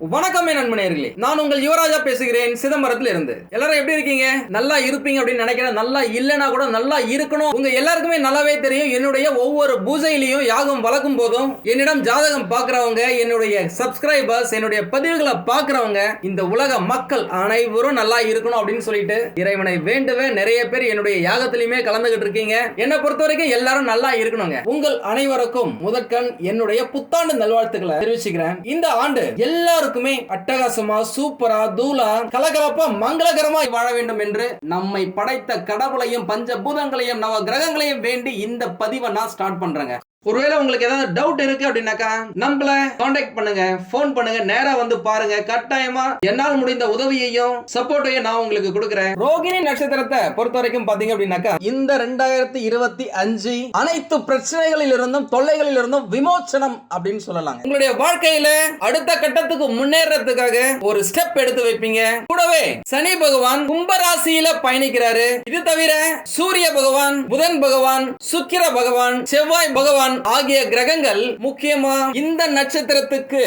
வணக்கம் நண்பனேர்களே, நான் உங்கள் யுவராஜா பேசுகிறேன் சிதம்பரத்தில் இருந்து. எல்லாரும் எப்படி இருக்கீங்க? நல்லா இருப்பீங்க அப்படின்னு நினைக்கிறேன். நல்லா இல்லைன்னா கூட நல்லா இருக்கணும். உங்க எல்லாருக்குமே நல்லாவே தெரியும், என்னுடைய ஒவ்வொரு பூஜையிலையும் யாகம் வளர்க்கும் போதும் என்னிடம் ஜாதகம் பார்க்கிறவங்க, என்னுடைய சப்ஸ்கிரைபர்ஸ், என்னுடைய பதிவுகளை பார்க்கிறவங்க, இந்த உலக மக்கள் அனைவரும் நல்லா இருக்கணும் அப்படின்னு சொல்லிட்டு இறைவனை வேண்டுவே நிறைய பேர் என்னுடைய யாகத்திலுமே கலந்துகிட்டு இருக்கீங்க. என்னை பொறுத்த வரைக்கும் எல்லாரும் நல்லா இருக்கணுங்க. உங்கள் அனைவருக்கும் முதற்கண் என்னுடைய புத்தாண்டு நல்வாழ்த்துக்களை தெரிவிச்சுக்கிறேன். இந்த ஆண்டு எல்லாரும் அட்டகாசமா, சூப்பரா, தூளா, கலகலப்பா, மங்களகரமா வாழ வேண்டும் என்று நம்மை படைத்த கடவுளையும் பஞ்சபூதங்களையும் நவ கிரகங்களையும் வேண்டி இந்த பதிவை நான் ஸ்டார்ட் பண்றேங்க. ஒருவேளை உங்களுக்கு ஏதாவது டவுட் இருக்கு அப்படின்னாக்கா நம்மள காண்டாக்ட் பண்ணுங்க, போன் பண்ணுங்க, நேரா வந்து பாருங்க. கட்டாயமா என்னால் முடிந்த உதவியையும் சப்போர்ட்டையும் நான் உங்களுக்கு கொடுக்கிறேன். ரோகிணி நட்சத்திரத்தை பொறுத்த வரைக்கும் பாத்தீங்க அப்படின்னாக்கா இந்த 2025 அனைத்து பிரச்சனைகளில் இருந்தும் தொல்லைகளில் இருந்தும் விமோச்சனம் அப்படின்னு சொல்லலாம். உங்களுடைய வாழ்க்கையில அடுத்த கட்டத்துக்கு முன்னேறதுக்காக ஒரு ஸ்டெப் எடுத்து வைப்பீங்க. கூடவே சனி பகவான் கும்பராசியில பயணிக்கிறாரு. இது தவிர சூரிய பகவான், புதன் பகவான், சுக்கிர பகவான், செவ்வாய் பகவான் ஆகிய கிரகங்கள் முக்கியமா இந்த நட்சத்திரத்துக்கு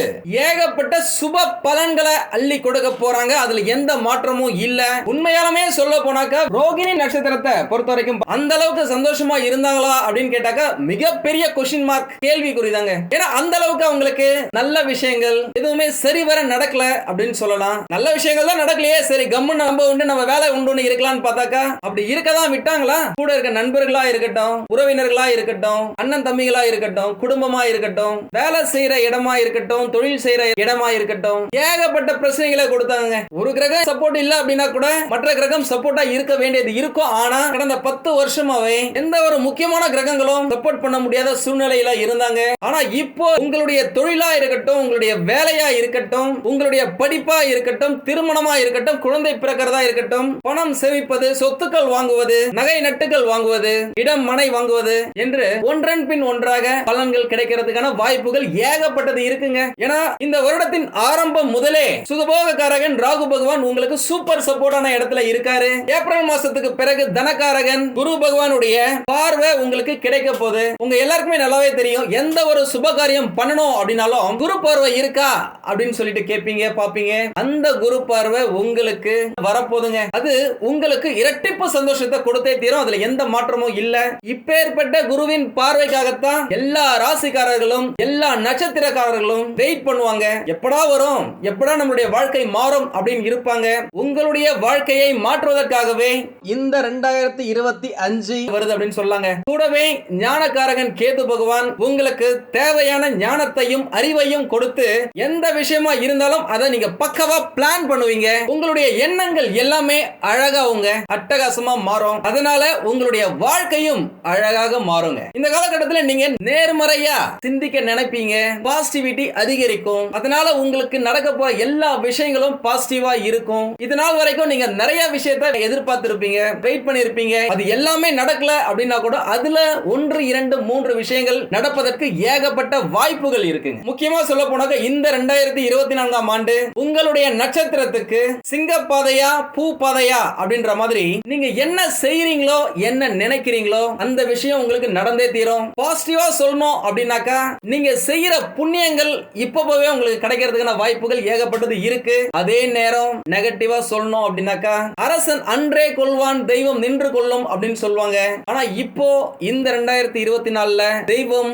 ஏகப்பட்ட சுப பலன்களை அள்ளி கொடுக்க போறாங்க. அதுல எந்த மாற்றமும் இல்ல. உண்மையாலுமே சொல்ல போனாக்கா ரோகிணி நட்சத்திரத்தை பொறுத்த வரைக்கும் அந்த அளவுக்கு சந்தோஷமா இருந்தாங்களா அப்படின்னு கேட்டாக்கா மிகப்பெரிய கொஸ்டின் மார்க், கேள்விக்குறிதாங்க. ஏன்னா அந்த அளவுக்கு அவங்களுக்கு நல்ல விஷயங்கள் எதுவுமே சரிவர நடக்கல அப்படின்னு சொல்லலாம். நல்ல விஷயங்கள் தான் நடக்கலையே, சரி கம்மு நம்ம உண்டு, நம்ம வேலை உண்டு இருக்கலாம்னு பார்த்தாக்கா அப்படி இருக்கதான் விட்டாங்களா? கூட இருக்க நண்பர்களா இருக்கட்டும், உறவினர்களா இருக்கட்டும், அண்ணன் தம்பிகளா இருக்கட்டும், குடும்பமா இருக்கட்டும், வேலை செய்யற இடமா இருக்கட்டும், தொழில் செய்யற இடமா இருக்கட்டும், ஏகப்பட்ட பிரச்சனைகளை கொடுத்தாங்க. ஒரு கிரகம் சப்போர்ட் இல்ல அப்படின்னா கூட மற்ற கிரகம் சப்போர்ட்டா இருக்க வேண்டியது இருக்கும். ஆனா கடந்த 10 வருஷமாவே எந்த ஒரு முக்கியமான கிரகங்களும் சப்போர்ட் பண்ண முடியாத சூழ்நிலையில இருந்தாங்க. ஆனா இப்போ உங்களுடைய தொழிலா இருக்கட்டும், உங்களுடைய வேலையா இருக்கட்டும், உங்களுடைய படிப்பா இருக்கட்டும், திருமணமா இருக்கட்டும், குழந்தை பிறக்கிறதா இருக்கட்டும், பணம் சேமிப்பது, சொத்துக்கள் வாங்குவது, நகை நட்டுகள் வாங்குவது, இடம் மனை வாங்குவது என்று ஒன்றன் பின் ஒன்றாக பலன்கள் கிடைக்கிறதுக்கான வாய்ப்புகள் ஏகப்பட்டது இருக்குங்க. ஏன்னா இந்த வருடத்தின் ஆரம்பம் முதலே சுகபோகக்காரகன் ராகு பகவான் உங்களுக்கு சூப்பர் சப்போர்ட்டான இடத்துல இருக்காரு. ஏப்ரல் மாசத்துக்கு பிறகு தனகாரகன் குரு பகவானுடைய பார்வை உங்களுக்கு கிடைக்க போகுது. உங்க எல்லாருக்குமே நல்லாவே தெரியும், எந்த ஒரு சுப காரியம் பண்ணணும் அப்படின்னாலும் குரு பார்வை இருக்கா அப்படின்னு சொல்லிட்டு கேட்பீங்க, பாப்பீங்க. அந்த குரு பார்வை உங்களுக்கு வரப்போதுங்க. அது உங்களுக்கு இரட்டிப்பு சந்தோஷத்தை கொடுத்தே தீரும். அதுல எந்த மாற்றமும் இல்ல. இப்பேற்பட்ட குருவின் பார்வைக்காகத்தான் எல்லா ராசிக்காரர்களும் எல்லா நட்சத்திரக்காரர்களும் வெயிட் பண்ணுவாங்க. எப்படா வரும், எப்படா நம்மளுடைய வாழ்க்கை மாறும் அப்படின்னு இருப்பாங்க. உங்களுடைய வாழ்க்கையை மாற்றுவதற்காகவே இந்த 2025 வருது அப்படின்னு சொல்லாங்க. கூடவே ஞானக்காரகன் கேது பகவான் உங்களுக்கு தேவையான ஞானத்தையும் அறிவையும் கொடுத்து எந்த விஷயமா இருந்தாலும் அதை நீங்க பக்கவா பிளான் பண்ணுவீங்க. உங்களுடைய எண்ணங்கள் எல்லாமே அழகாவுங்க, அட்டகாசமா மாறும். அதனால உங்களுடைய வாழ்க்கையும் அழகாக மாறுங்க. இந்த காலகட்டத்தில் நீங்க நேர்மறையா சிந்திக்க நினைப்பீங்க, பாசிட்டிவிட்டி அதிகரிக்கும். அதனால உங்களுக்கு நடக்க போற எல்லா விஷயங்களும் பாசிட்டிவா இருக்கும். இதனால் வரைக்கும் நீங்க நிறைய விஷயத்தை எதிர்பார்த்திருப்பீங்க, வெயிட் பண்ணிருப்பீங்க. அது எல்லாமே நடக்கல அப்படின்னா கூட அதுல 1, 2, 3 விஷயங்கள் நடப்பதற்கு ஏகப்பட்ட வாய்ப்புகள் இருக்குங்க. முக்கியமா சொல்ல போனாக்க இந்த 2024ஆம் ஆண்டு உங்களுடைய நட்சத்திரத்துக்கு சிங்கப்பாதையா பூ பாதையா அப்படின்ற மாதிரி நீங்க என்ன செய்றீங்களோ, என்ன நினைக்கிறீங்களோ அந்த விஷயம் உங்களுக்கு நடந்தே தீரும். பாசிட்டிவா சொல்லணும் அப்படின்னாக்கா நீங்க செய்யற புண்ணியங்கள் இப்பவே உங்களுக்கு கிடைக்கிறதுக்கான வாய்ப்புகள் ஏகப்பட்டது இருக்கு. அதே நேரம் நெகட்டிவா சொல்லணும் அப்படின்னாக்கா அரசன் அன்றே கொள்வான், தெய்வம் நின்று கொள்ளும் அப்படின்னு சொல்லுவாங்க. ஆனா இப்போ இந்த 2024ல தெய்வம்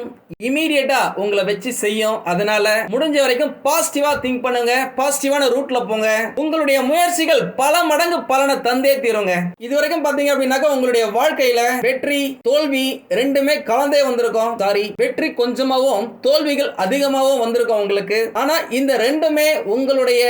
இமீடியட்டா உங்களை வச்சு செய்யும். அதனால முடிஞ்ச வரைக்கும் பாசிட்டிவா திங்க் பண்ணுங்க, பாசிட்டிவான ரூட்ல போங்க. உங்களுடைய முயற்சிகள் பல மடங்கு பலனை தந்தே தீருங்க. இதுவரைக்கும் பாத்தீங்க அப்படின்னாக்கா உங்களுடைய வாழ்க்கையில வெற்றி தோல்வி ரெண்டுமே கலந்தே வந்திருக்கும். சாரி, வெற்றி கொஞ்சமாவும் தோல்விகள் அதிகமாகவும் வந்திருக்கும் உங்களுக்கு. ஆனா இந்த ரெண்டுமே உங்களுடைய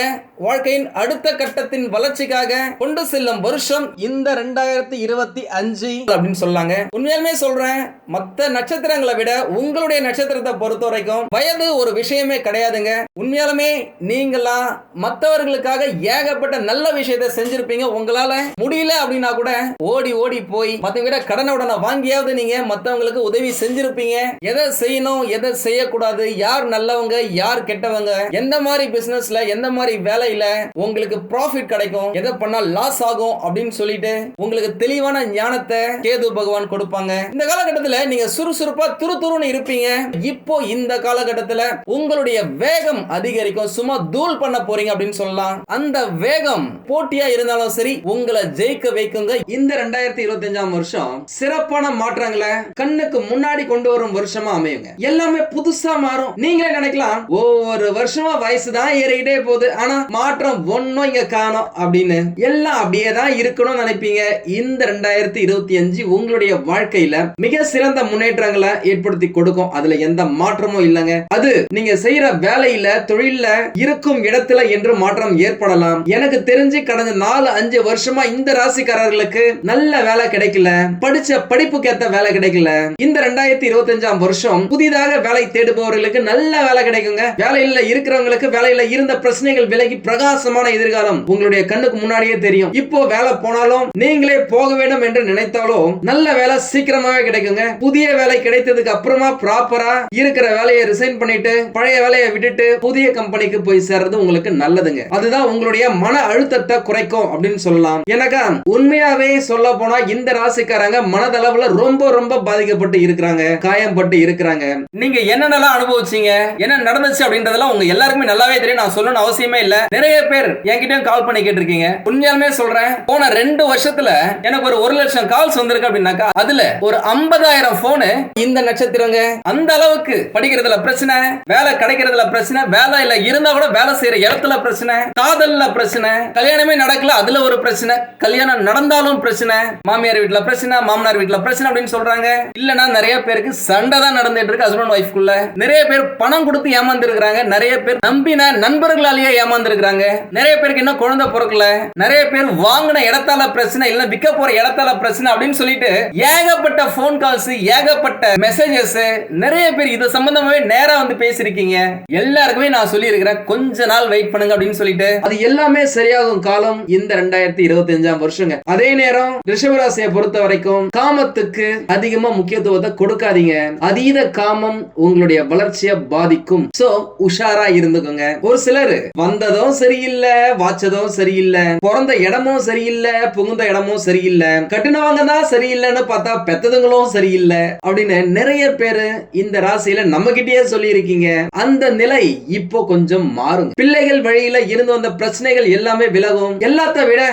வாழ்க்கையின் அடுத்த கட்டத்தின் வளர்ச்சிக்காக கொண்டு செல்லும் வருஷம் இந்த 2025 அப்படின்னு சொல்லாங்க. உண்மையாலுமே சொல்றேன், மற்ற நட்சத்திரங்களை விட உங்களுடைய நட்சத்திரத்தை பொறுத்த வரைக்கும் வயது ஒரு விஷயமே கிடையாதுங்க. உண்மையாலுமே நீங்களா மற்றவர்களுக்காக ஏகப்பட்ட நல்ல விஷயத்தை செஞ்சிருப்பீங்க. உங்களால முடியல அப்படின்னா கூட ஓடி ஓடி போய் மற்றவங்க கடனை உடனே வாங்கியாவது நீங்க மற்றவங்களுக்கு உதவி செஞ்சிருப்பீங்க. இருப்பீங்க. எதை செய்யணும், எதை செய்யக்கூடாது, யார் நல்லவங்க, யார் கெட்டவங்க, எந்த மாதிரி பிசினஸ்ல, எந்த மாதிரி வேலையில உங்களுக்கு ப்ராஃபிட் கிடைக்கும், எதை பண்ணா லாஸ் ஆகும் அப்படின்னு சொல்லிட்டு உங்களுக்கு தெளிவான ஞானத்தை கேது பகவான் கொடுப்பாங்க. இந்த காலகட்டத்தில் நீங்க சுறுசுறுப்பா துருதுருன்னு இருப்பீங்க. இப்போ இந்த காலகட்டத்தில் உங்களுடைய வேகம் அதிகரிக்கும். சும்மா தூள் பண்ண போறீங்க அப்படின்னு சொல்லலாம். அந்த வேகம் போட்டியா இருந்தாலும் சரி உங்களை ஜெயிக்க வைக்குங்க. இந்த 2025 வருஷம் சிறப்பான மாற்றங்களை கண்ணுக்கு முன்னாடி கொண்டு வரும் வருஷமா அமையுங்க. எல்லாமே புதுசா மாறும். நீங்களே நினைக்கலாம் ஒவ்வொரு வருஷமா வயசு தான் ஏறிக்கிட்டே போகுது, ஆனா மாற்றம் ஒன்னும் இங்க காணோம் அப்படின்னு. எல்லாம் அப்படியே தான் இருக்கணும்னு நினைப்பீங்க. இந்த 2025 உங்களுடைய வாழ்க்கையில மிக சிறந்த முன்னேற்றங்களை ஏற்படுத்தி கொடுக்கும். அதுல எந்த மாற்றமும் இல்லைங்க. அது நீங்க செய்யற வேலையில, தொழில, இருக்கும் இடத்துல என்று மாற்றம் ஏற்படலாம். எனக்கு தெரிஞ்சு கடந்த 4-5 வருஷமா இந்த ராசிக்காரர்களுக்கு நல்ல வேலை கிடைக்கல, படிச்ச படிப்புக்கு ஏத்த வேலை கிடைக்கல. இந்த 2025 வருஷம் புதிதாக வேலை தேடுபவர்களுக்கு நல்ல வேலை கிடைக்குங்க. வேலையில இருக்கிறவங்களுக்கு வேலையில இருந்த பிரச்சனைகள் விலகி பிரகாசமான எதிர்காலம் உங்களுடைய கண்ணுக்கு முன்னாடியே தெரியும். இப்போ வேலை போனாலும் நீங்களே போக வேண்டும் என்று நினைத்தாலும் நல்ல வேலை சீக்கிரமாவே கிடைக்குங்க. புதிய வேலை கிடைத்ததுக்கு அப்புறமா ப்ராப்பரா இருக்கிற வேலையை ரிசைன் பண்ணிட்டு பழைய வேலையை விட்டுட்டு புதிய கம்பெனிக்கு போய் சேர்றது உங்களுக்கு நல்லதுங்க. அதுதான் உங்களுடைய மன அழுத்தத்தை குறைக்கும் அப்படின்னு சொல்லலாம். எனக்கு உண்மையாவே சொல்ல போனா இந்த ராசிக்காரங்க மனதளவுல ரொம்ப ரொம்ப பாதிக்கப்பட்டு இருக்கிறாங்க, காயம்பட்டு இருக்கிறாங்க. நீங்க என்னென்னலாம் அனுபவிச்சீங்க, என்ன நடந்துச்சு அப்படின்றதெல்லாம் உங்க எல்லாருக்குமே நல்லாவே தெரியும். நான் சொல்லணும்னு அவசியமே இல்ல. நிறைய பேர் என்கிட்டயும் கால் பண்ணி கேட்டிருக்கீங்க. உண்மையாலுமே சொல்றேன், போன 2 வருஷத்துல எனக்கு ஒரு 1 லட்சம் கால்ஸ் வந்திருக்கு அப்படின்னாக்கா அதுல ஒரு 50,000 போன் இந்த நட்சத்திரங்க. அந்த அளவுக்கு படிக்கிறதுல பிரச்சனை, வேலை கிடைக்கிறதுல பிரச்சனை, வேலையில இருந்தா கூட வேலை செய்யற இடத்துல பிரச்சனை, காதல்ல பிரச்சனை, கல்யாணமே நடக்கல அதுல ஒரு பிரச்சனை, கல்யாணம் நடந்தாலும் பிரச்சனை, மாமியார் வீட்டுல பிரச்சனை, மாமனார் வீட்டுல பிரச்சனை அப்படின்னு சொல்றாங்க. இல்லனா நிறைய பேருக்கு சண்டை தான் நடந்துட்டு இருக்கு ஹஸ்பண்ட் வைஃப்குள்ள. நிறைய பேர் பணம் கொடுத்து ஏமாந்து இருக்காங்க, நிறைய பேர் நம்பின நண்பர்களாலேயே ஏமாந்து இருக்காங்க, நிறைய பேருக்கு இன்னும் குழந்தை பிறக்கல, நிறைய பேர் வாங்கின இடத்தால பிரச்சனை, இல்ல விற்க போற இடத்தால பிரச்சனை அப்படின்னு சொல்லிட்டு ஏகப்பட்ட போன் கால்ஸ், ஏகப்பட்ட மெசேஜஸ், நிறைய பேர் இது சம்பந்தமாவே நேரா வந்து பேசிருக்கீங்க. எல்லாருக்குமே நான் சொல்லி இருக்கிறேன் கொஞ்ச நாள் வெயிட் பண்ணுங்க அப்படின்னு சொல்லிட்டு. அது எல்லாமே சரியாகும் காலம் இந்த 2025 வருஷங்க. அதே நேரம் ரிஷபராசியை பொறுத்த வரைக்கும் காமத்துக்கு அதிகமா முக்கியத்துவத்தை கொடுக்காதீங்க. அதீத காமம் உங்களுடைய வளர்ச்சியை பாதிக்கும். சோ உஷாரா இருந்துக்கோங்க. ஒரு சிலர் வந்ததும் சரியில்லை, வாச்சதும் சரியில்லை, பிறந்த இடமும் சரியில்லை, புகுந்த இடமும் சரியில்லை, கட்டுனவங்க தான் சரியில்லைன்னு பார்த்தா பெத்ததுங்களும் சரியில்லை அப்படின்னு நிறைய பேரு இந்த ராசியில நம்ம கிட்டயே சொல்லி இருக்கீங்க. அந்த நிலை இப்போ கொஞ்சம் மாறும். பிள்ளைகள் வழியில இருந்து வந்த பிரச்சனைகள் எல்லாமே விலகும். எல்லாத்த விட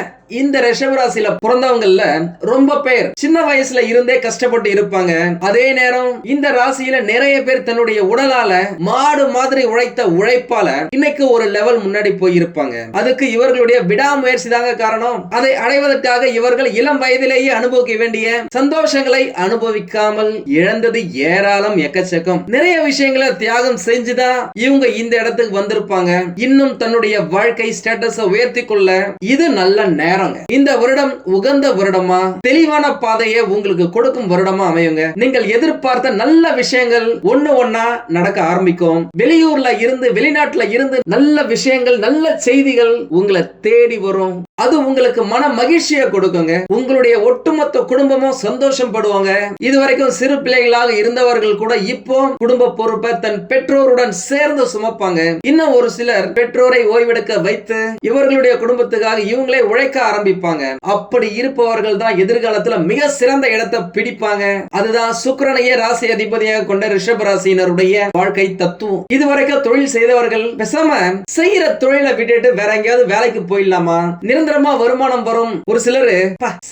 இந்த ரிஷபராசியில பிறந்தவங்கல்ல ரொம்ப பேர் சின்ன வயசுல இருந்தே கஷ்டப்பட்டு இருப்பாங்க. அதே நேரம் இந்த ராசியில நிறைய பேர் தன்னுடைய உடலால மாடு மாதிரி உழைத்த உழைப்பால இன்னைக்கு ஒரு லெவல் முன்னாடி போயிருப்பாங்க. அதுக்கு இவர்களுடைய விடாமுயற்சி தாங்க காரணம். அதை அடைவதற்காக இவர்கள் இளம் வயதிலேயே அனுபவிக்க வேண்டிய சந்தோஷங்களை அனுபவிக்காமல் இழந்தது ஏராளம், எக்கச்சக்கம். நிறைய விஷயங்களை தியாகம் செஞ்சுதான் இவங்க இந்த இடத்துக்கு வந்திருப்பாங்க. இன்னும் தன்னுடைய வாழ்க்கை ஸ்டேட்டஸை உயர்த்தி கொள்ள இது நல்ல நேரம். இந்த வருடம் உகந்த வருடமா, தெளிவான பாதையை உங்களுக்கு கொடுக்கும் வருடமா அமையுங்க. நீங்கள் எதிர்பார்த்த நல்ல விஷயங்கள் ஒண்ணு ஒண்ணா நடக்க ஆரம்பிக்கும். வெளியூர்ல இருந்து, வெளிநாட்டுல இருந்து நல்ல விஷயங்கள், நல்ல செய்திகள் உங்களை தேடி வரும். அது உங்களுக்கு மன மகிழ்ச்சியை கொடுக்குங்க. உங்களுடைய ஒட்டுமொத்த குடும்பமும் சந்தோஷம் படுவாங்க. இதுவரைக்கும் சிறு பிள்ளைகளாக இருந்தவர்கள் கூட இப்போ குடும்ப பொறுப்பை தன் பெற்றோருடன் சேர்ந்து சுமப்பாங்க. இன்னும் ஒரு சிலர் பெற்றோரை ஓய்வெடுக்க வைத்து இவர்களுடைய குடும்பத்துக்காக இவங்களே உழைக்க ஆரம்பிப்பாங்க. அப்படி இருப்பவர்கள் தான் எதிர்காலத்துல மிக சிறந்த இடத்தை பிடிப்பாங்க. அதுதான் சுக்கிரனையே ராசி அதிபதியாக கொண்ட ரிஷப ராசியினருடைய வாழ்க்கை தத்துவம். இதுவரைக்கும் தொழில் செய்தவர்கள் பேசாம செய்யற தொழிலை விட்டுட்டு வேற எங்கேயாவது வேலைக்கு போயிடலாமா, நிரந்தரமா வருமானம் வரும். ஒரு சிலர்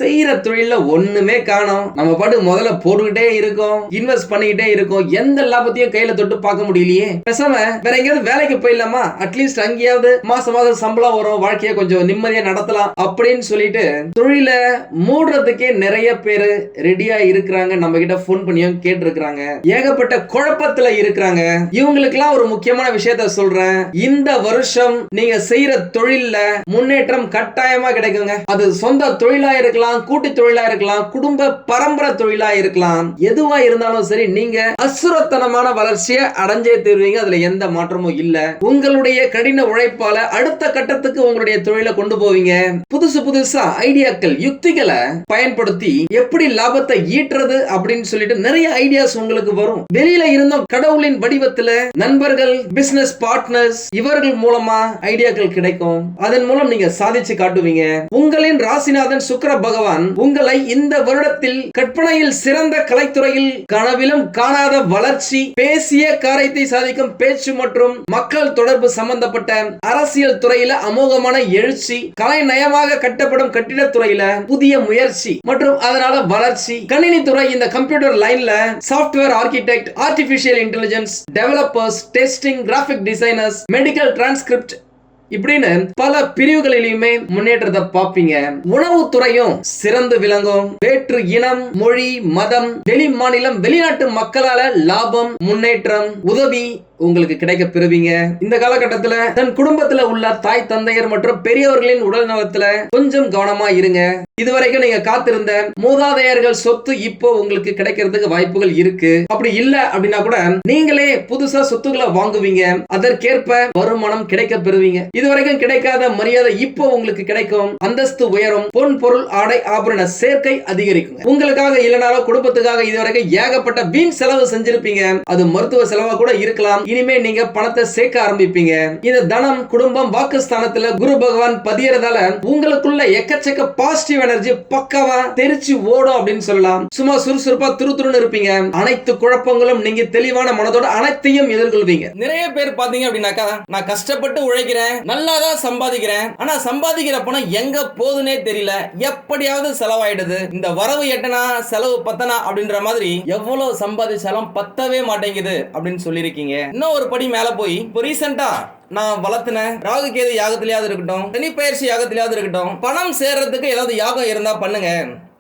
செய்யற தொழில ஒண்ணுமே காணோம், நம்ம பாட்டு முதல்ல போட்டுக்கிட்டே இருக்கோம், இன்வெஸ்ட் பண்ணிக்கிட்டே இருக்கோம், எந்த லாபத்தையும் கையில தொட்டு பார்க்க முடியலையே, பேசாம வேற எங்கேயாவது வேலைக்கு போயிடலாமா, அட்லீஸ்ட் அங்கேயாவது மாசம் மாசம் சம்பளம் வரும், வாழ்க்கையை கொஞ்சம் நிம்மதியா நடத்தலாம் அப்படின்னு சொல்லிட்டு தொழில மூடுறதுக்கே நிறைய பேரு ரெடியா இருக்கிறாங்க. நம்ம கிட்ட போன் பண்ணியும் கேட்டு இருக்காங்க. ஏகப்பட்ட குழப்பத்துல இருக்கிறாங்க. இவங்களுக்கெல்லாம் ஒரு முக்கியமான விஷயத்த சொல்றேன். இந்த வருஷம் நீங்க செய்யற தொழில்ல முன்னேற்றம் கட்டாயமா கிடைக்குங்க. அது சொந்த தொழிலா இருக்கலாம், கூட்டு தொழிலா இருக்கலாம், குடும்ப பரம்பரை தொழிலா இருக்கலாம். எதுவா இருந்தாலும் சரி நீங்க அசுரத்தனமான வளர்ச்சியை அடைஞ்சே தருவீங்க. அதுல எந்த மாற்றமும் இல்ல. உங்களுடைய கடின உழைப்பால அடுத்த கட்டத்துக்கு உங்களுடைய தொழிலை கொண்டு போவீங்க. புதுசு புதுசா ஐடியாக்கள் யுக்திகளை பயன்படுத்தி எப்படி லாபத்தை ஈட்டுறது அப்படின்னு சொல்லிட்டு நிறைய ஐடியாஸ் உங்களுக்கு வரும். வெளியில இருந்தும் கடவுளின் வடிவத்துல நண்பர்கள், பிசினஸ் பார்ட்னர்ஸ் இவர்கள் மூலமா ஐடியாக்கள் கிடைக்கும். அதன் மூலம் நீங்க சாதிச்சு காட்டுவீங்க. உங்களின் ராசிநாதன் சுக்கிர பகவான் உங்களை இந்த வருடத்தில் கற்பனையில் சிறந்த கலைத்துறையில் கனவிலும் காணாத வளர்ச்சி, பேசிய காரியத்தை சாதிக்கும் பேச்சு மற்றும் மக்கள் தொடர்பு சம்பந்தப்பட்ட அரசியல் துறையில அமோகமான எழுச்சி, கலை நயமாக கட்டப்படும் கட்டிடத் துறையில புதிய முயற்சி மற்றும் அதனால வளர்ச்சி, கணினி துறை இந்த கம்ப்யூட்டர் லைன்ல software architect, artificial intelligence developers, testing, graphic designers, medical transcript இப்படின்னு பல பிரிவுகளிலுமே முன்னேற்றத்தை பார்ப்பீங்க. உணவு துறையும் சிறந்து விளங்கும். வேற்று இனம், மொழி, மதம், வெளி மாநிலம், வெளிநாட்டு மக்களால லாபம், முன்னேற்றம், உதவி உங்களுக்கு கிடைக்க பெறுவீங்க. இந்த காலகட்டத்துல தன் குடும்பத்துல உள்ள தாய் தந்தையர் மற்றும் பெரியவர்களின் உடல் நலத்துல கொஞ்சம் கவனமா இருங்க. இதுவரைக்கும் நீங்க காத்திருந்த மூதாதையர்கள் சொத்து இப்போ உங்களுக்கு கிடைக்கிறதுக்கு வாய்ப்புகள் இருக்கு. அப்படி இல்ல அப்படின்னா கூட நீங்களே புதுசா சொத்துக்களை வாங்குவீங்க. அதற்கேற்ப வருமானம் கிடைக்க பெறுவீங்க. இதுவரைக்கும் கிடைக்காத மரியாதை இப்போ உங்களுக்கு கிடைக்கும். அந்தஸ்து உயரும். பொன் பொருள் ஆடை ஆபரண சேர்க்கை அதிகரிக்கும். உங்களுக்காக இல்லைனாலும் குடும்பத்துக்காக இதுவரைக்கும் ஏகப்பட்ட வீண் செலவு செஞ்சிருப்பீங்க. அது மருத்துவ செலவா கூட இருக்கலாம். இனிமே நீங்க பணத்தை சேர்க்க ஆரம்பிப்பீங்க. இந்த தனம், குடும்பம், வாக்குஸ்தானத்துல குரு பகவான் பதியறதால உங்களுக்குள்ள எக்கச்சக்க பாசிட்டிவ் எனர்ஜி பக்கவா தெரிச்சு ஓடும் அப்படின்னு சொல்லலாம். சும்மா சுறுசுறுப்பா துருதுருன்னு இருப்பீங்க. அனைத்து குழப்பங்களும் நீங்க தெளிவான மனதோட அனைத்தையும் எதிர்கொள்வீங்க. நிறைய பேர் பாத்தீங்க அப்படின்னாக்கா, நான் கஷ்டப்பட்டு உழைக்கிறேன், நல்லா தான் சம்பாதிக்கிறேன், ஆனா சம்பாதிக்கிற பணம் எங்க போகுதுன்னே தெரியல, எப்படியாவது செலவாயிடுது, இந்த வரவு எட்டனா செலவு பத்தனா அப்படின்ற மாதிரி எவ்வளவு சம்பாதிச்சாலும் பத்தவே மாட்டேங்குது அப்படின்னு சொல்லியிருக்கீங்க. இன்னும் ஒரு படி மேல போய் இப்போ ரீசெண்டா நான் வளர்த்தின ராகு கேது யாகத்திலேயாவது இருக்கட்டும், சனி பயிற்சி யாகத்திலேயாவது இருக்கட்டும், பணம் சேர்றதுக்கு ஏதாவது யாகம் இருந்தா பண்ணுங்க,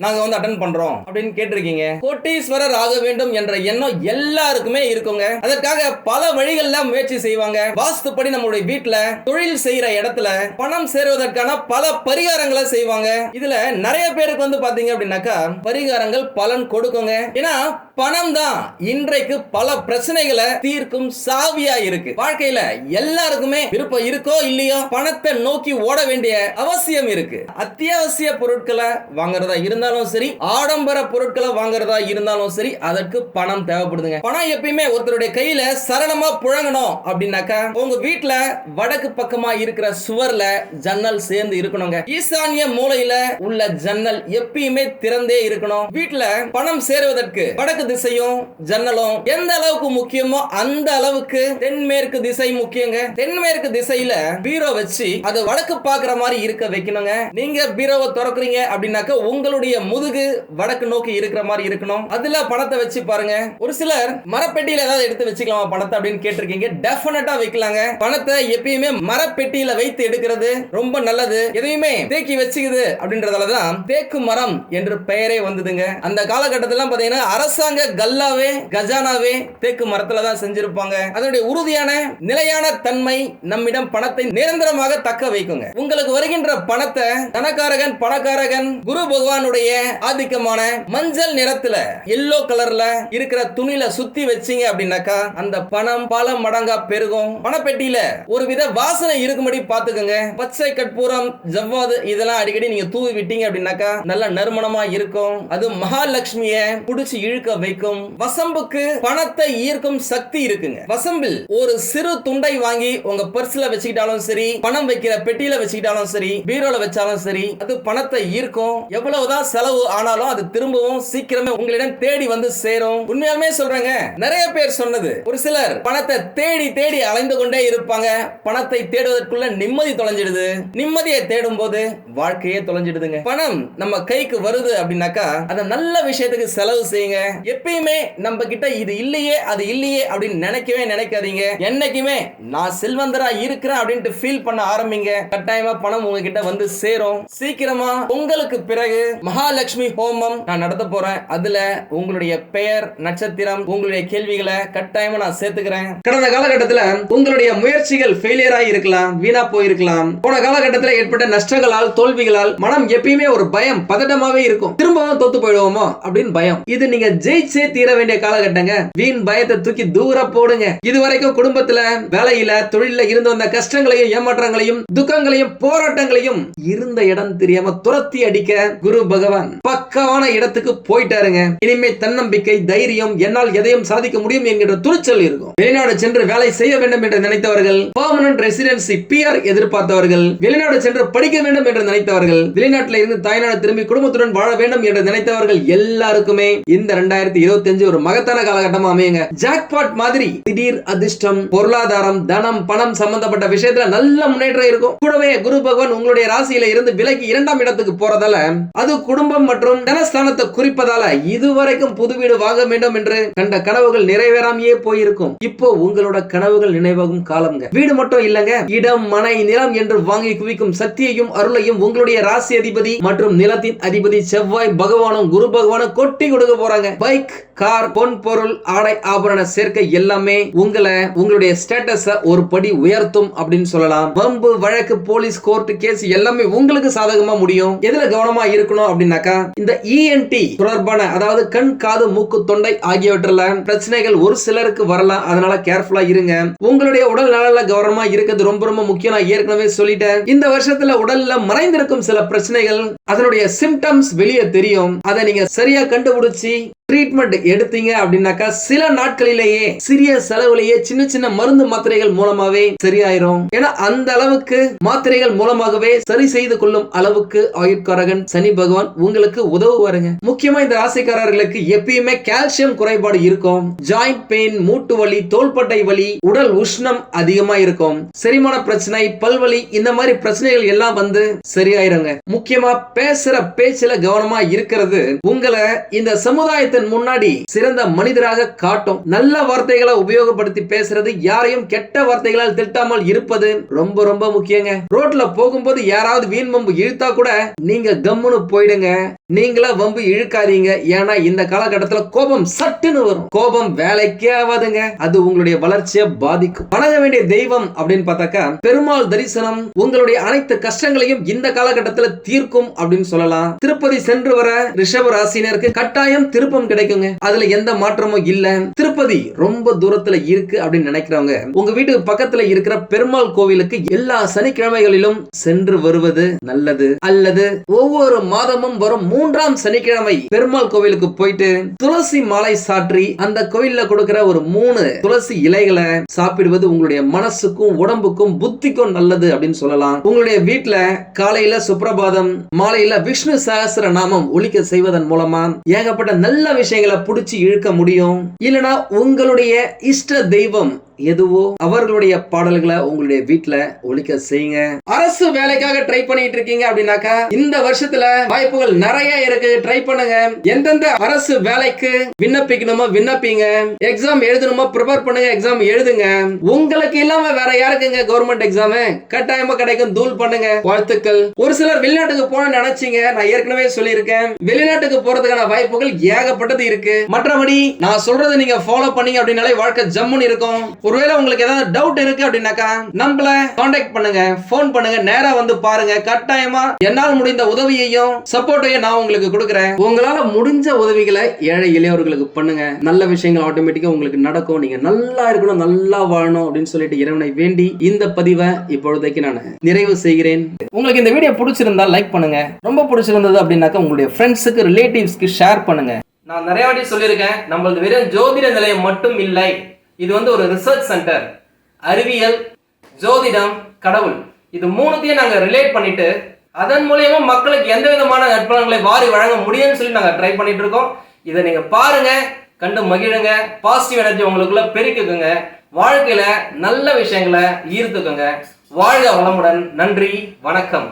நாங்க அட்டன் பண்றோம் அப்படின்னு கேட்டிருக்கீங்க. கோட்டீஸ்வரர் ஆக வேண்டும் என்ற எண்ணம் எல்லாருக்குமே இருக்குங்க. அதற்காக பல வழிகள்ல முயற்சி செய்வாங்க. வாஸ்துப்படி நம்மளுடைய வீட்டுல தொழில் செய்யற இடத்துல பணம் சேருவதற்கான பல பரிகாரங்களை செய்வாங்க. இதுல நிறைய பேருக்கு பாத்தீங்க அப்படின்னாக்கா பரிகாரங்கள் பலன் கொடுக்குங்க. ஏன்னா பணம் தான் இன்றைக்கு பல பிரச்சனைகளை தீர்க்கும் சாவியா இருக்கு. வாழ்க்கையில எல்லாருக்குமே விருப்பம் இருக்கோ இல்லையோ பணத்தை நோக்கி ஓட வேண்டிய அவசியம் இருக்கு. அத்தியாவசிய பொருட்களை வாங்குறதா இருந்தாலும் சரி, ஆடம்பர பொருட்களை வாங்குறதா இருந்தாலும் சரி, அதற்கு பணம் தேவைப்படுதுங்க. பணம் எப்பயுமே ஒருத்தருடைய கையில சரளமா புழங்கணும் அப்படின்னாக்கா உங்க வீட்டுல வடக்கு பக்கமா இருக்கிற சுவர்ல ஜன்னல் சேர்ந்து இருக்கணுங்க. ஈசானிய மூலையில உள்ள ஜன்னல் எப்பயுமே திறந்தே இருக்கணும். வீட்டுல பணம் சேருவதற்கு வடக்கு திசையும் ஜன்னலும் எந்த அளவுக்கு முக்கியமோ அந்த அளவுக்கு தென்மேற்கு திசை முக்கியங்க. தென்மேற்கு திசையில பீரோ வச்சு அது வடக்கு பாக்குற மாதிரி இருக்க வைக்கணுங்க. நீங்க பீரோவை திறக்கிறீங்க அப்படின்னாக்க உங்களுடைய முதுகு வடக்கு நோக்கி இருக்கிற மாதிரி இருக்கணும். அதுல பணத்தை வச்சு பாருங்க. ஒரு சிலர் மரப்பெட்டியில ஏதாவது எடுத்து வச்சுக்கலாமா பணத்தை அப்படின்னு கேட்டிருக்கீங்க. டெஃபினட்டா வைக்கலாங்க. பணத்தை எப்பயுமே மரப்பெட்டியில வைத்து எடுக்கிறது ரொம்ப நல்லது. எதையுமே தேக்கி வச்சுக்குது அப்படின்றதாலதான் தேக்கு மரம் என்று பெயரே வந்ததுங்க. அந்த காலகட்டத்தில் பாத்தீங்கன்னா அரசாங்க கல்லாவே கஜானாவே தேக்கு மரத்துல தான் செஞ்சிருப்பாங்க. அதனுடைய உறுதியான நிலையான தன்மை நம்மிடம் பணத்தை நிரந்தரமாக தக்க வைக்குங்க. உங்களுக்கு வருகின்ற பணத்தை தனக்காரகன் பணக்காரகன் குரு பகவானுடைய ஆதிக்கமான மஞ்சள் நிறத்துல எல்லோ கலர்ல இருக்கிற துணியில சுத்தி வச்சீங்க அப்படின்னாக்கா அந்த பணம் பல மடங்கா பெருகும். பணப்பெட்டியில ஒரு வித வாசனை இருக்கும்படி பாத்துக்கோங்க. பச்சை கற்பூரம், ஜவ்வாது இதெல்லாம் அடிக்கடி நீங்க தூவி விட்டீங்க அப்படின்னாக்கா நல்ல நறுமணமா இருக்கும். அது மகாலட்சுமிய புடிச்சு இழுக்க வைக்கும். வசம்புக்கு பணத்தை ஈர்க்கும் சக்தி இருக்குங்க. வசம்பில் ஒரு சிறு துண்டை வாங்கி உங்க பர்ஸ்ல வச்சுக்கிட்டாலும் சரி, பணம் வைக்கிற பெட்டியில வச்சுக்கிட்டாலும் சரி, பீரோல வச்சாலும் சரி, அது பணத்தை ஈர்க்கும். எவ்வளவுதான் செலவு ஆனாலும் அது திரும்பவும் சீக்கிரமே உங்களிடம் தேடி வந்து சேரும். உண்மையாலுமே சொல்றேங்க, நிறைய பேர் சொன்னது. ஒரு சிலர் பணத்தை தேடி தேடி அலைந்து கொண்டே இருப்பாங்க. பணத்தை தேடுவதற்குள்ள நிம்மதி தொலைஞ்சிடுது. நிம்மதியை தேடும் போது வாழ்க்கையே தொலைஞ்சிடுதுங்க. பணம் நம்ம கைக்கு வருது அப்படின்னாக்கா அதை நல்ல விஷயத்துக்கு செலவு செய்யுங்க. எப்பயுமே நம்ம கிட்ட இது இல்லையே அது இல்லையே அப்படின்னு நினைக்கவே நினைக்காதீங்க. என்னைக்குமே நான் செல்வந்தரா இருக்கிறேன் அப்படின்ட்டு ஃபீல் பண்ண ஆரம்பிங்க. கட்டாயமா பணம் உங்ககிட்ட வந்து சேரும். சீக்கிரமா உங்களுக்கு பிறகு மகாலட்சுமி ஹோமம் நான் நடத்த போறேன். அதுல உங்களுடைய பெயர், நட்சத்திரம், உங்களுடைய கேள்விகளை கட்டாயமா நான் சேர்த்துக்கிறேன். கடந்த காலகட்டத்தில் உங்களுடைய முயற்சிகள் ஃபெயிலியர் ஆகி இருக்கலாம், வீணா போயிருக்கலாம். போன காலகட்டத்தில் ஏற்பட்ட நஷ்டங்களால், தோல்விகளால் மனம் எப்பயுமே ஒரு பயம், பதட்டமாவே இருக்கும். திரும்பவும் தோத்து போயிடுவோமோ அப்படின்னு பயம். இது நீங்க ஜெயிச்சே தீர வேண்டிய காலகட்டங்க. வீண் பயத்தை தூக்கி தூர போடுங்க. இதுவரைக்கும் குடும்பத்துல, வேலையில, தொழில இருந்து வந்த கஷ்டங்களையும், ஏமாற்றங்களையும், துக்கங்களையும், போராட்டங்களையும் இருந்த இடம் தெரியாம துரத்தி அடிக்க குரு பகவான் பக்கவான இடத்துக்கு போயிட்டாருங்க. இனிமே தன்னம்பிக்கை, தைரியம், என்னால் எதையும் சாதிக்க முடியும் என்கிற துணிச்சல் இருக்கும். வெளிநாடு சென்று வேலை செய்ய வேண்டும் என்று நினைத்தவர்கள், பெர்மனன்ட் ரெசிடென்சி பிஆர் எதிர்பார்த்தவர்கள், வெளிநாடு சென்று படிக்க வேண்டும் என்று நினைத்தவர்கள், வெளிநாட்டில் இருந்து தாய்நாடு திரும்பி குடும்பத்துடன் வாழ வேண்டும் என்று நினைத்தவர்கள் எல்லாருக்குமே இந்த 2025 ஒரு மகத்தான காலகட்டமா அமையுங்க. ஜாக்பாட் மாதிரி திடீர் அதிர்ஷ்டம், பொருளாதாரம், தனம், பணம் சம்பந்தப்பட்ட விஷயத்துல நல்ல முன்னேற்றம் இருக்கும். கூடவே குரு பகவான் உங்களுடைய ராசியில இருந்து விலகி 2ஆம் இடத்துக்கு போறதால, அது குடும்பம் மற்றும் தனஸ்தானத்தை குறிப்பதால இதுவரைக்கும் புது வீடு வாங்க வேண்டும் என்று கண்ட கனவுகள் நிறைவேறாமையே போயிருக்கும். இப்போ உங்களோட கனவுகள் நினைவாகும் காலம்ங்க. வீடு மட்டும் இல்லங்க, இடம், மனை, நிலம் என்று வாங்கி குவிக்கும் சக்தியையும் அருளையும் உங்களுடைய ராசி அதிபதி மற்றும் நிலத்தின் அதிபதி செவ்வாய் பகவானும் குரு பகவானும் கொட்டி கொடுக்க போறாங்க. பைக், கார், பொன் பொருள், ஆடை ஆபரண சேர்க்கை எல்லாமே உங்களுடைய ஸ்டேட்டஸ ஒரு படி உயர்த்தும் அப்படின்னு சொல்லலாம். வம்பு, வழக்கு, போலீஸ், கோர்ட் கேஸ் எல்லாமே உங்களுக்கு சாதகமா முடியும். எதுல கவனமா இருக்கணும் அப்படின்னாக்கா, இந்த இஎன்டி தொடர்பான, அதாவது கண், காது, மூக்கு, தொண்டை ஆகியவற்றில் பிரச்சனைகள் ஒரு சிலருக்கு வரலாம். அதனால கேர்ஃபுல்லா இருங்க. உங்களுடைய உடல் நலன்ல கவனமா இருக்கிறது ரொம்ப ரொம்ப முக்கியம். நான் ஏற்கனவே சொல்லிட்டேன். இந்த வருஷத்துல உடல்ல மறைந்திருக்கும் சில பிரச்சனைகள், அதனுடைய சிம்டம்ஸ் வெளியே தெரியும். அதை நீங்க சரியா கண்டுபிடிச்சி ட்ரீட்மெண்ட் எடுத்தீங்க அப்படின்னாக்கா சில நாட்களிலேயே சிறிய செலவுலேயே சின்ன சின்ன மருந்து மாத்திரைகள் மூலமாவே சரியாயிரும். ஏன்னா அந்த அளவுக்கு மாத்திரைகள் மூலமாகவே சரி செய்து கொள்ளும் அளவுக்கு ஆயுட்காரகன் சனி பகவான் உங்களுக்கு உதவுவாருங்க. முக்கியமா இந்த ராசிக்காரர்களுக்கு எப்பயுமே கால்சியம் குறைபாடு இருக்கும். ஜாயிண்ட் பெயின், மூட்டு வலி, தோள்பட்டை வலி, உடல் உஷ்ணம் அதிகமா இருக்கும். செரிமான பிரச்சனை, பல்வலி, இந்த மாதிரி பிரச்சனைகள் எல்லாம் வந்து சரியாயிருங்க. முக்கியமா பேசுற பேச்சுல கவனமா இருக்கிறது உங்களை இந்த சமுதாயத்தை முன்னாடி சிறந்த மனிதராக காட்டும். நல்ல வார்த்தைகளை உபயோகப்படுத்தி பேசுறது, யாரையும் கெட்ட வார்த்தைகளால் திட்டாமல் இருப்பது ரொம்ப ரொம்ப முக்கியங்க. ரோட்ல போகும்போது யாராவது வீண் வம்பு இழுத்தா கூட நீங்க கம்முன்னு போயிடுங்க. நீங்களா வம்பு இழுக்காதீங்க. ஏன்னா இந்த காலகட்டத்தில் கோபம் சட்டுன்னு வரும். கோபம் வேலைக்கே ஆகாதுங்க. அது உங்களுடைய வளர்ச்சியை பாதிக்கும். வணங்க வேண்டிய தெய்வம் அப்படின்னு பார்த்தாக்கா பெருமாள் தரிசனம் உங்களுடைய அனைத்து கஷ்டங்களையும் இந்த காலகட்டத்தில் தீர்க்கும் அப்படின்னு சொல்லலாம். திருப்பதி சென்று வர ரிஷப ராசினருக்கு கட்டாயம் திருப்பம் கிடைக்குங்க. அதுல எந்த மாற்றமும் இல்ல. திருப்பதி ரொம்ப தூரத்துல இருக்கு அப்படின்னு நினைக்கிறவங்க உங்க வீட்டுக்கு பக்கத்துல இருக்கிற பெருமாள் கோவிலுக்கு எல்லா சனிக்கிழமைகளிலும் சென்று வருவது நல்லது. அல்லது ஒவ்வொரு மாதமும் வரும் 3ஆம் சனிக்கிழமை பெருமாள் கோவிலுக்கு போயிட்டு துளசி மாலை சாற்றி அந்த கோவில்ல கொடுக்கிற ஒரு 3 துளசி இலைகளை சாப்பிடுவது உங்களுடைய மனசுக்கும் உடம்புக்கும் புத்திக்கும் நல்லது அப்படின்னு சொல்லலாம். உங்களுடைய வீட்டுல காலையில சுப்ரபாதம், மாலையில விஷ்ணு சஹஸ்ர நாமம் ஒலிக்க செய்வதன் மூலமா ஏகப்பட்ட நல்ல விஷயங்களை புடிச்சு இழுக்க முடியும். இல்லனா உங்களுடைய இஷ்ட தெய்வம் எதுவோ அவர்களுடைய பாடல்களை உங்களுடைய வீட்டுல ஒலிக்க செய்யுங்க. அரசு வேலைக்காக ட்ரை பண்ணிட்டு இருக்கீங்க அப்படின்னாக்கா இந்த வருஷத்துல வாய்ப்புகள் நிறைய இருக்கு. ட்ரை பண்ணுங்க. எந்தெந்த அரசு வேலைக்கு விண்ணப்பிக்கணுமோ விண்ணப்பிங்க. எக்ஸாம் எழுதணுமோ ப்ரிப்பேர் பண்ணுங்க. எக்ஸாம் எழுதுங்க. உங்களுக்கு இல்லாம வேற யாருக்குங்க கவர்மெண்ட் எக்ஸாம் கட்டாயமா கிடைக்கும். தூள் பண்ணுங்க. வாழ்த்துக்கள். ஒரு சிலர் வெளிநாட்டுக்கு போன நினைச்சீங்க. நான் ஏற்கனவே சொல்லியிருக்கேன், வெளிநாட்டுக்கு போறதுக்கான வாய்ப்புகள் ஏகப்பட்டது இருக்கு. மற்றபடி நான் சொல்றதை நீங்க ஃபாலோ பண்ணீங்க அப்படின்னாலே வாழ்க்கை ஜம்முன்னு இருக்கும். ஒருவேளை உங்களுக்கு ஏதாவது டவுட் இருக்கு அப்படின்னாக்கா நம்மள கான்டாக்ட் பண்ணுங்க, போன் பண்ணுங்க, நேரா வந்து பாருங்க. கட்டாயமா என்னால் முடிந்த உதவியையும் சப்போர்ட்டையும் நான் உங்களுக்கு கொடுக்குறேன். உங்களால முடிஞ்ச உதவிகளை ஏழை எளியவர்களுக்கு பண்ணுங்க. நல்ல விஷயங்கள் ஆட்டோமேட்டிக்கா உங்களுக்கு நடக்கும். நீங்க நல்லா இருக்கணும், நல்லா வாழணும் அப்படின்னு சொல்லிட்டு இறைவனை வேண்டி இந்த பதிவை இப்பொழுதைக்கு நான் நிறைவு செய்கிறேன். உங்களுக்கு இந்த வீடியோ பிடிச்சிருந்தா லைக் பண்ணுங்க. ரொம்ப பிடிச்சிருந்தது அப்படின்னாக்கா உங்களுடைய ஃப்ரெண்ட்ஸுக்கு, ரிலேட்டிவ்ஸ்க்கு ஷேர் பண்ணுங்க. நான் நிறைய வாட்டி சொல்லியிருக்கேன், நம்மளது வெறும் ஜோதிட நிலையம் மட்டும் இல்லை. இது வந்து ஒரு ரிசர்ச் சென்டர். அறிவியல், ஜோதிடம், கடவுள், இது மூணுத்தையும் நாங்கள் ரிலேட் பண்ணிட்டு அதன் மூலியமா மக்களுக்கு எந்த விதமான நற்பலன்களை வாரி வழங்க முடியும்னு சொல்லி நாங்கள் ட்ரை பண்ணிட்டு இருக்கோம். இதை நீங்க பாருங்க, கண்டு மகிழுங்க. பாசிட்டிவ் எனர்ஜி உங்களுக்குள்ள பெருக்குங்க. வாழ்க்கையில நல்ல விஷயங்களை ஈர்த்துக்குங்க. வாழ்க வளமுடன். நன்றி, வணக்கம்.